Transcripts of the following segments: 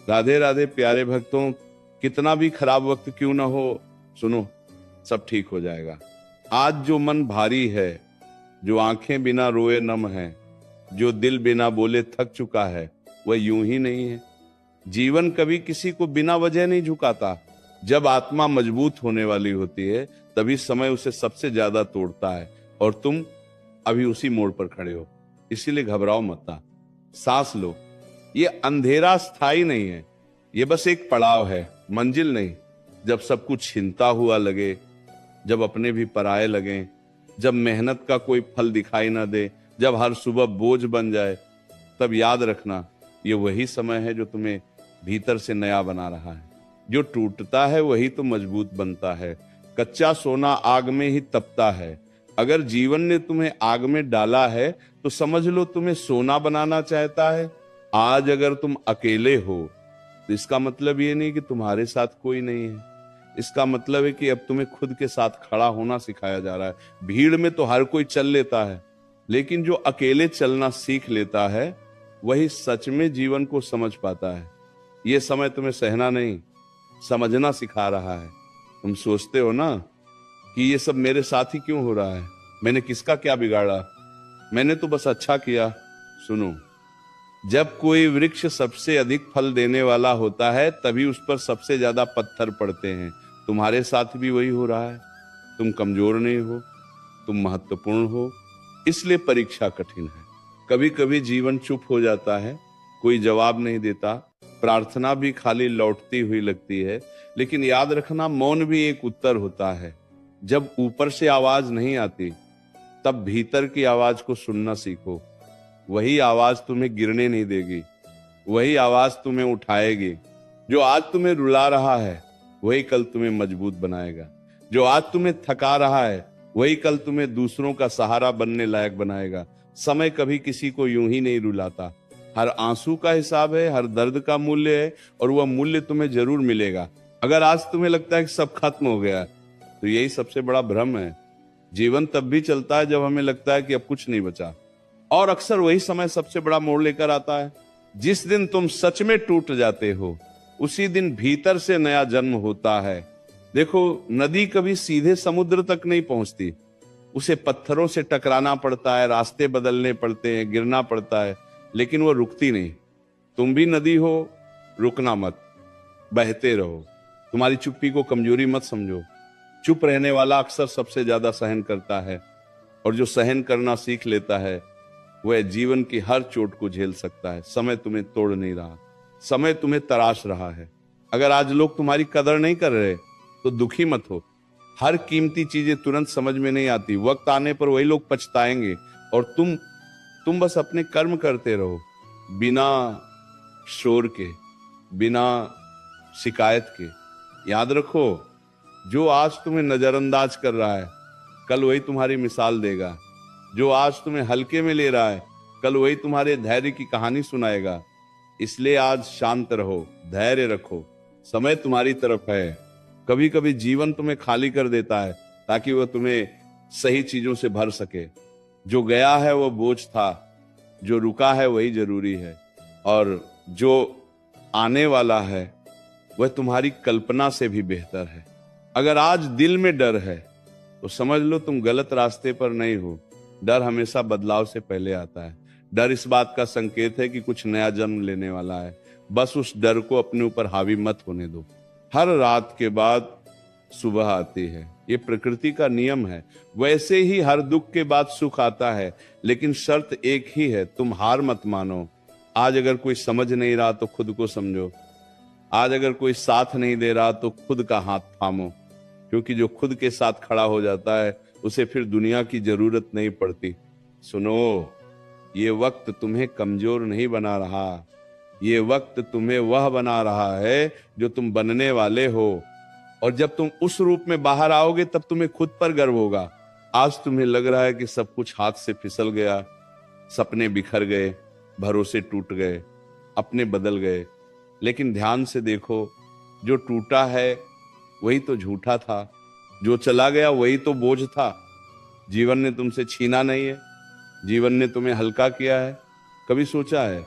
राधे राधे प्यारे भक्तों, कितना भी खराब वक्त क्यों ना हो, सुनो, सब ठीक हो जाएगा। आज जो मन भारी है, जो आंखें बिना रोए नम है, जो दिल बिना बोले थक चुका है, वह यूं ही नहीं है। जीवन कभी किसी को बिना वजह नहीं झुकाता। जब आत्मा मजबूत होने वाली होती है, तभी समय उसे सबसे ज्यादा तोड़ता है। और तुम अभी उसी मोड़ पर खड़े हो, इसीलिए घबराओ मत ना। सांस लो। ये अंधेरा स्थायी नहीं है, ये बस एक पड़ाव है, मंजिल नहीं। जब सब कुछ छिनता हुआ लगे, जब अपने भी पराये लगे, जब मेहनत का कोई फल दिखाई ना दे, जब हर सुबह बोझ बन जाए, तब याद रखना, ये वही समय है जो तुम्हें भीतर से नया बना रहा है। जो टूटता है वही तो मजबूत बनता है। कच्चा सोना आग में ही तपता है। अगर जीवन ने तुम्हें आग में डाला है, तो समझ लो तुम्हें सोना बनाना चाहता है। आज अगर तुम अकेले हो, तो इसका मतलब ये नहीं कि तुम्हारे साथ कोई नहीं है। इसका मतलब है कि अब तुम्हें खुद के साथ खड़ा होना सिखाया जा रहा है। भीड़ में तो हर कोई चल लेता है, लेकिन जो अकेले चलना सीख लेता है, वही सच में जीवन को समझ पाता है। ये समय तुम्हें सहना नहीं, समझना सिखा रहा है। तुम सोचते हो ना कि ये सब मेरे साथ ही क्यों हो रहा है, मैंने किसका क्या बिगाड़ा, मैंने तो बस अच्छा किया। सुनो, जब कोई वृक्ष सबसे अधिक फल देने वाला होता है, तभी उस पर सबसे ज्यादा पत्थर पड़ते हैं। तुम्हारे साथ भी वही हो रहा है। तुम कमजोर नहीं हो, तुम महत्वपूर्ण हो, इसलिए परीक्षा कठिन है। कभी कभी जीवन चुप हो जाता है, कोई जवाब नहीं देता, प्रार्थना भी खाली लौटती हुई लगती है। लेकिन याद रखना, मौन भी एक उत्तर होता है। जब ऊपर से आवाज नहीं आती, तब भीतर की आवाज को सुनना सीखो। वही आवाज तुम्हें गिरने नहीं देगी, वही आवाज तुम्हें उठाएगी। जो आज तुम्हें रुला रहा है, वही कल तुम्हें मजबूत बनाएगा। जो आज तुम्हें थका रहा है, वही कल तुम्हें दूसरों का सहारा बनने लायक बनाएगा। समय कभी किसी को यूं ही नहीं रुलाता। हर आंसू का हिसाब है, हर दर्द का मूल्य है, और वह मूल्य तुम्हें जरूर मिलेगा। अगर आज तुम्हें लगता है कि सब खत्म हो गया, तो यही सबसे बड़ा भ्रम है। जीवन तब भी चलता है जब हमें लगता है कि अब कुछ नहीं बचा। और अक्सर वही समय सबसे बड़ा मोड़ लेकर आता है। जिस दिन तुम सच में टूट जाते हो, उसी दिन भीतर से नया जन्म होता है। देखो, नदी कभी सीधे समुद्र तक नहीं पहुंचती, उसे पत्थरों से टकराना पड़ता है, रास्ते बदलने पड़ते हैं, गिरना पड़ता है, लेकिन वो रुकती नहीं। तुम भी नदी हो, रुकना मत, बहते रहो। तुम्हारी चुप्पी को कमजोरी मत समझो। चुप रहने वाला अक्सर सबसे ज्यादा सहन करता है, और जो सहन करना सीख लेता है, वह जीवन की हर चोट को झेल सकता है। समय तुम्हें तोड़ नहीं रहा, समय तुम्हें तराश रहा है। अगर आज लोग तुम्हारी कदर नहीं कर रहे, तो दुखी मत हो। हर कीमती चीजें तुरंत समझ में नहीं आती, वक्त आने पर वही लोग पछताएंगे। और तुम बस अपने कर्म करते रहो, बिना शोर के, बिना शिकायत के। याद रखो, जो आज तुम्हें नजरअंदाज कर रहा है, कल वही तुम्हारी मिसाल देगा। जो आज तुम्हें हल्के में ले रहा है, कल वही तुम्हारे धैर्य की कहानी सुनाएगा। इसलिए आज शांत रहो, धैर्य रखो, समय तुम्हारी तरफ है। कभी कभी जीवन तुम्हें खाली कर देता है, ताकि वह तुम्हें सही चीजों से भर सके। जो गया है वो बोझ था, जो रुका है वही जरूरी है, और जो आने वाला है वह तुम्हारी कल्पना से भी बेहतर है। अगर आज दिल में डर है, तो समझ लो तुम गलत रास्ते पर नहीं हो। डर हमेशा बदलाव से पहले आता है। डर इस बात का संकेत है कि कुछ नया जन्म लेने वाला है। बस उस डर को अपने ऊपर हावी मत होने दो। हर रात के बाद सुबह आती है, ये प्रकृति का नियम है। वैसे ही हर दुख के बाद सुख आता है, लेकिन शर्त एक ही है, तुम हार मत मानो। आज अगर कोई समझ नहीं रहा, तो खुद को समझो। आज अगर कोई साथ नहीं दे रहा, तो खुद का हाथ थामो। क्योंकि जो खुद के साथ खड़ा हो जाता है, उसे फिर दुनिया की जरूरत नहीं पड़ती। सुनो, ये वक्त तुम्हें कमजोर नहीं बना रहा, ये वक्त तुम्हें वह बना रहा है जो तुम बनने वाले हो। और जब तुम उस रूप में बाहर आओगे, तब तुम्हें खुद पर गर्व होगा। आज तुम्हें लग रहा है कि सब कुछ हाथ से फिसल गया, सपने बिखर गए, भरोसे टूट गए, अपने बदल गए। लेकिन ध्यान से देखो, जो टूटा है वही तो झूठा था, जो चला गया वही तो बोझ था। जीवन ने तुमसे छीना नहीं है, जीवन ने तुम्हें हल्का किया है। कभी सोचा है,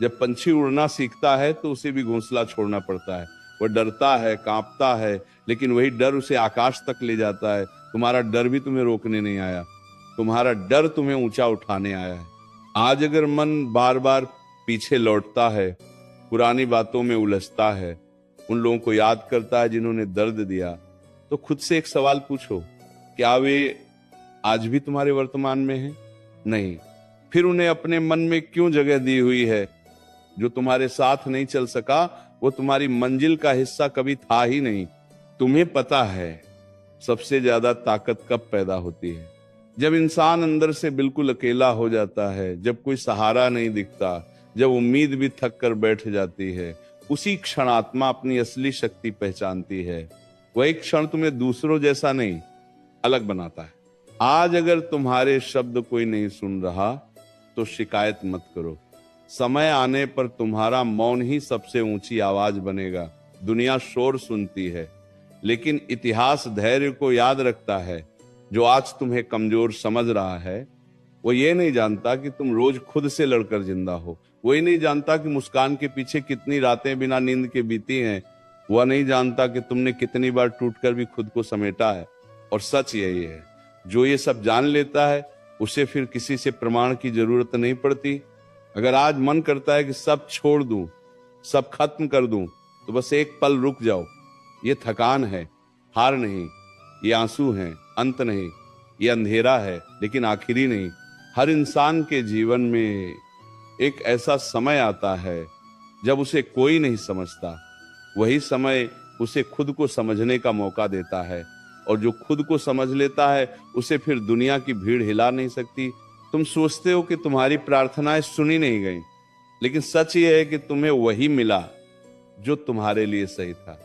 जब पंछी उड़ना सीखता है तो उसे भी घोंसला छोड़ना पड़ता है। वह डरता है, कांपता है, लेकिन वही डर उसे आकाश तक ले जाता है। तुम्हारा डर भी तुम्हें रोकने नहीं आया, तुम्हारा डर तुम्हें ऊंचा उठाने आया है। आज अगर मन बार बार पीछे लौटता है, पुरानी बातों में उलझता है, उन लोगों को याद करता है जिन्होंने दर्द दिया, तो खुद से एक सवाल पूछो, क्या वे आज भी तुम्हारे वर्तमान में हैं? नहीं। फिर उन्हें अपने मन में क्यों जगह दी हुई है? जो तुम्हारे साथ नहीं चल सका वो तुम्हारी मंजिल का हिस्सा कभी था ही नहीं। तुम्हें पता है सबसे ज्यादा ताकत कब पैदा होती है? जब इंसान अंदर से बिल्कुल अकेला हो जाता है, जब कोई सहारा नहीं दिखता, जब उम्मीद भी थक कर बैठ जाती है। उसी क्षण आत्मा अपनी असली शक्ति पहचानती है। वह एक क्षण तुम्हें दूसरों जैसा नहीं, अलग बनाता है। आज अगर तुम्हारे शब्द कोई नहीं सुन रहा तो शिकायत मत करो। समय आने पर तुम्हारा मौन ही सबसे ऊंची आवाज बनेगा। दुनिया शोर सुनती है, लेकिन इतिहास धैर्य को याद रखता है। जो आज तुम्हें कमजोर समझ रहा है, वो ये नहीं जानता कि तुम रोज खुद से लड़कर जिंदा हो। वो ये नहीं जानता कि मुस्कान के पीछे कितनी रातें बिना नींद के बीती हैं। वह नहीं जानता कि तुमने कितनी बार टूटकर भी खुद को समेटा है। और सच यही है, जो ये सब जान लेता है उसे फिर किसी से प्रमाण की जरूरत नहीं पड़ती। अगर आज मन करता है कि सब छोड़ दूं, सब खत्म कर दूं, तो बस एक पल रुक जाओ। ये थकान है, हार नहीं। ये आंसू हैं, अंत नहीं। ये अंधेरा है, लेकिन आखिरी नहीं। हर इंसान के जीवन में एक ऐसा समय आता है जब उसे कोई नहीं समझता। वही समय उसे खुद को समझने का मौका देता है, और जो खुद को समझ लेता है उसे फिर दुनिया की भीड़ हिला नहीं सकती। तुम सोचते हो कि तुम्हारी प्रार्थनाएं सुनी नहीं गई, लेकिन सच ये है कि तुम्हें वही मिला जो तुम्हारे लिए सही था।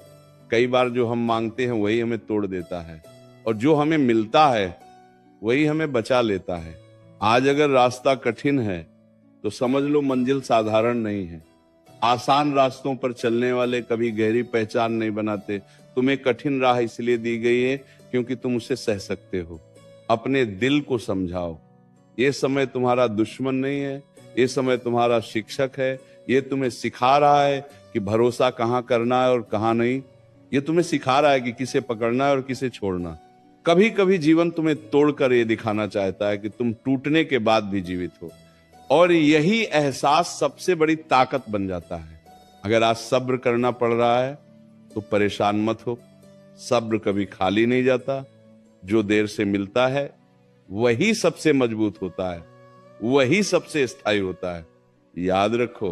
कई बार जो हम मांगते हैं वही हमें तोड़ देता है, और जो हमें मिलता है वही हमें बचा लेता है। आज अगर रास्ता कठिन है तो समझ लो मंजिल साधारण नहीं है। आसान रास्तों पर चलने वाले कभी गहरी पहचान नहीं बनाते। तुम्हें कठिन राह इसलिए दी गई है क्योंकि तुम उसे सह सकते हो। अपने दिल को समझाओ। ये समय तुम्हारा दुश्मन नहीं है, ये समय तुम्हारा शिक्षक है। ये तुम्हें सिखा रहा है कि भरोसा कहाँ करना है और कहाँ नहीं। ये तुम्हें सिखा रहा है कि किसे पकड़ना है और किसे छोड़ना। कभी कभी जीवन तुम्हें तोड़कर ये दिखाना चाहता है कि तुम टूटने के बाद भी जीवित हो, और यही एहसास सबसे बड़ी ताकत बन जाता है। अगर आज सब्र करना पड़ रहा है तो परेशान मत हो। सब्र कभी खाली नहीं जाता। जो देर से मिलता है वही सबसे मजबूत होता है, वही सबसे स्थायी होता है। याद रखो,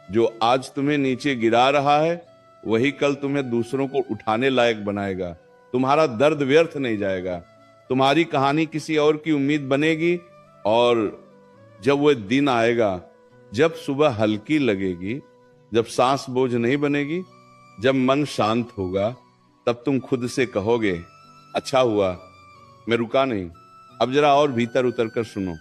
जो आज तुम्हें नीचे गिरा रहा है वही कल तुम्हें दूसरों को उठाने लायक बनाएगा। तुम्हारा दर्द व्यर्थ नहीं जाएगा। तुम्हारी कहानी किसी और की उम्मीद बनेगी, और जब वह दिन आएगा जब सुबह हल्की लगेगी, जब सांस बोझ नहीं बनेगी, जब मन शांत होगा, तब तुम खुद से कहोगे, अच्छा हुआ मैं रुका नहीं। अब जरा और भीतर उतर कर सुनो,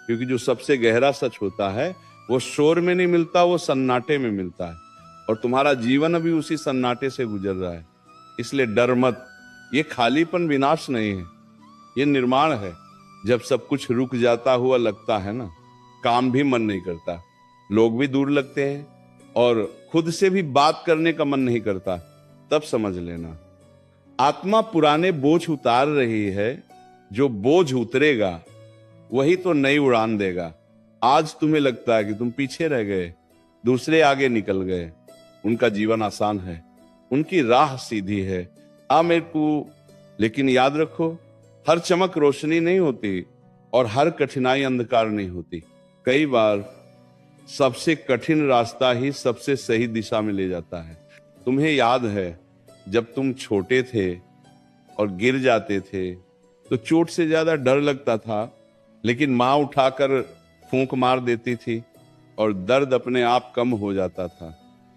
क्योंकि जो सबसे गहरा सच होता है वो शोर में नहीं मिलता, वो सन्नाटे में मिलता है। और तुम्हारा जीवन अभी उसी सन्नाटे से गुजर रहा है। इसलिए डर मत। ये खालीपन विनाश नहीं है, ये निर्माण है। जब सब कुछ रुक जाता हुआ लगता है ना, काम भी मन नहीं करता, लोग भी दूर लगते हैं, और खुद से भी बात करने का मन नहीं करता, तब समझ लेना आत्मा पुराने बोझ उतार रही है। जो बोझ उतरेगा वही तो नई उड़ान देगा। आज तुम्हें लगता है कि तुम पीछे रह गए, दूसरे आगे निकल गए। उनका जीवन आसान है, उनकी राह सीधी है। मेरे को लेकिन याद रखो, हर चमक रोशनी नहीं होती और हर कठिनाई अंधकार नहीं होती। कई बार सबसे कठिन रास्ता ही सबसे सही दिशा में ले जाता है। तुम्हें याद है जब तुम छोटे थे और गिर जाते थे तो चोट से ज्यादा डर लगता था, लेकिन माँ उठाकर फूंक मार देती थी और दर्द अपने आप कम हो जाता था।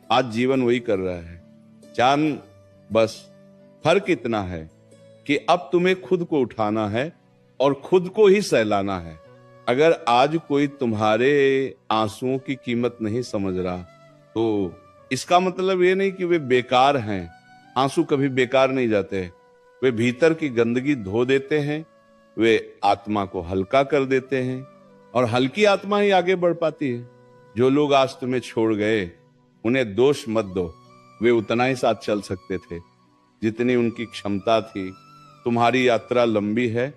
आज जीवन वही कर रहा है। जान, बस फर्क इतना है कि अब तुम्हें खुद को उठाना है और खुद को ही सहलाना है। अगर आज कोई तुम्हारे आंसुओं की कीमत नहीं समझ रहा तो इसका मतलब ये नहीं कि वे बेकार हैं। आंसू कभी बेकार नहीं जाते। वे भीतर की गंदगी धो देते हैं, वे आत्मा को हल्का कर देते हैं, और हल्की आत्मा ही आगे बढ़ पाती है। जो लोग आज तुम्हें छोड़ गए उन्हें दोष मत दो, वे उतना ही साथ चल सकते थे जितनी उनकी क्षमता थी। तुम्हारी यात्रा लंबी है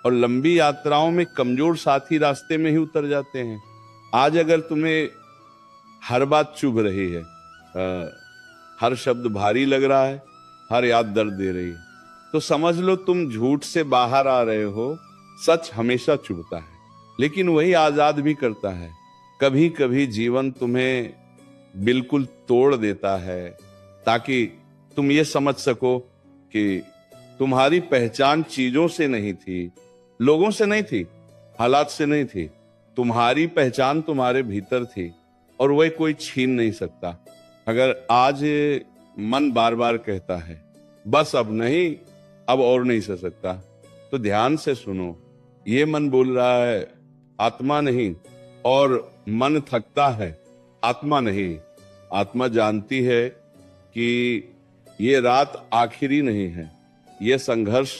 और लंबी यात्राओं में कमजोर साथी रास्ते में ही उतर जाते हैं। आज अगर तुम्हें हर बात चुभ रही है, हर शब्द भारी लग रहा है, हर याद दर्द दे रही है, तो समझ लो तुम झूठ से बाहर आ रहे हो। सच हमेशा चुभता है, लेकिन वही आजाद भी करता है। कभी कभी जीवन तुम्हें बिल्कुल तोड़ देता है ताकि तुम ये समझ सको कि तुम्हारी पहचान चीजों से नहीं थी, लोगों से नहीं थी, हालात से नहीं थी। तुम्हारी पहचान तुम्हारे भीतर थी और वह कोई छीन नहीं सकता। अगर आज मन बार बार कहता है बस अब नहीं, अब और नहीं सह सकता, तो ध्यान से सुनो। ये मन बोल रहा है, आत्मा नहीं। और मन थकता है, आत्मा नहीं। आत्मा जानती है कि ये रात आखिरी नहीं है, ये संघर्ष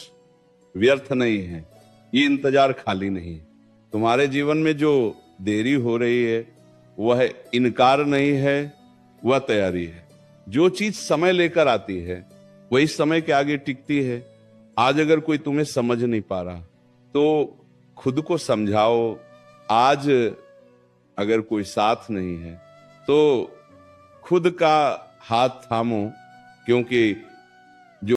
व्यर्थ नहीं है, ये इंतजार खाली नहीं है। तुम्हारे जीवन में जो देरी हो रही है वह इनकार नहीं है, वह तैयारी है। जो चीज समय लेकर आती है वही समय के आगे टिकती है। आज अगर कोई तुम्हें समझ नहीं पा रहा तो खुद को समझाओ। आज अगर कोई साथ नहीं है तो खुद का हाथ थामो, क्योंकि